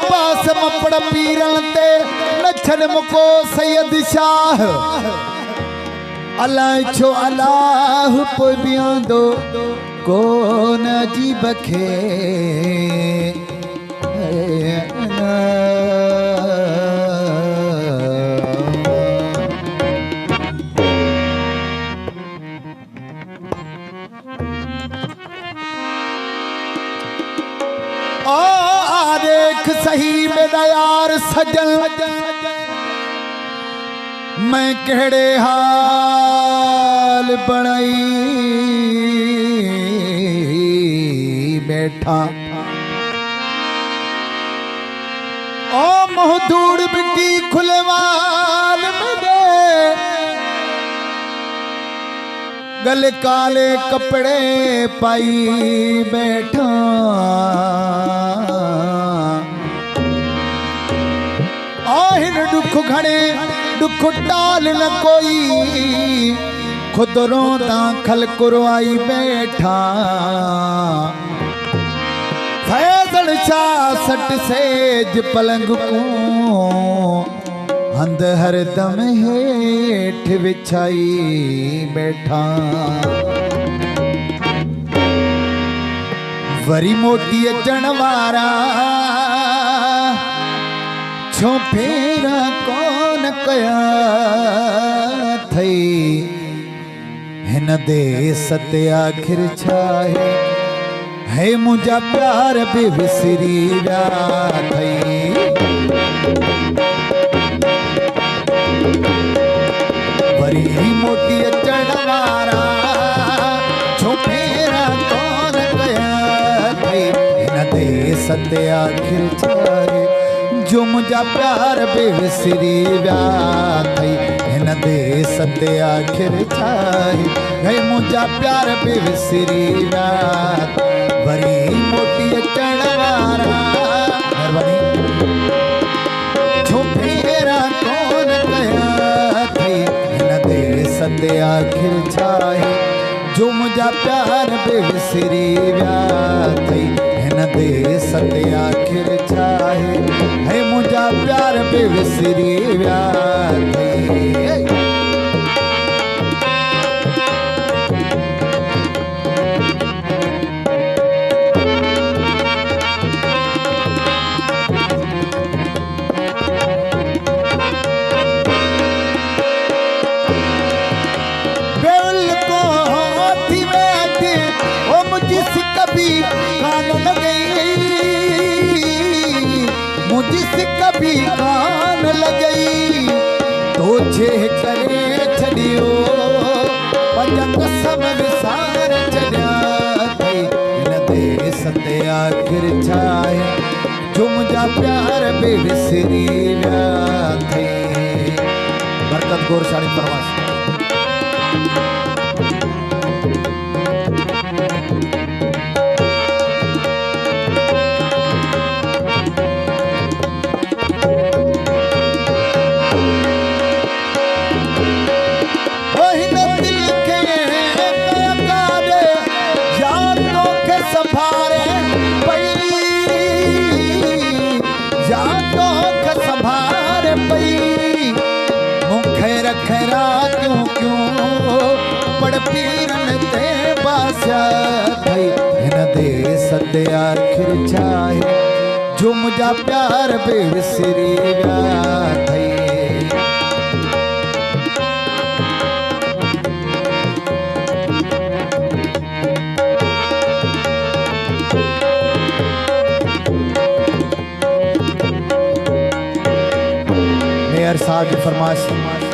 पास मपड़ पीरन ते नछन मुको सैयद शाह अल्लाह छो अल्लाह पोबियां दो कोन जी बखे देख सही मेरा यार सजन मैं केड़े हाल बनाई बैठा ओ महदूर बिटी खुलवाल मेरे गले काले कपड़े पाई बैठा आहिन दुख घड़े दुख टाल न कोई खुद रोता खल कुरवाई बैठा फैजल शाह सट सेज पलंग को हंद हर दम हेठ बिछाई बैठा वरी मोती अचण वारा छो फेरा कौन कया थई हिन देस ते आखिर छाहे है मुझा प्यार भी विसरी विया थई वरी मोती अचण वारा छो फेरा कौन कया थई हिन देस ते आखिर छाहे जो मुझा प्यार बेविसरी व्या थई हिन देस ते आखिर छाई है मुझा प्यार बेविसरी व्या वरी मोती अचण वारा छो फेरा कौन कया थई हिन देस ते आखिर छाई जो मुझा प्यार बेविसरी व्या थई हिन देस ते आखिर छाई है मुझा प्यार बेविसरी व्या थई बेल को हाथी बैठे ओ मुझसे कभी कान लगई मुझसे कभी कान लगई तो छे करे छड़ियो पंजंग सब विसार चढ़िया थई हिन देस ते आखिर छाए जो मुझा प्यार बेविसरी व्या थई बरकत गोर साड़ी परवास खैरा क्यों क्यों पड़ पीरन ते बास्या थई हिन देस ते आखिर छाए जो मुझा प्यार बेविसरी व्या थई मेयर साहब की फरमाइश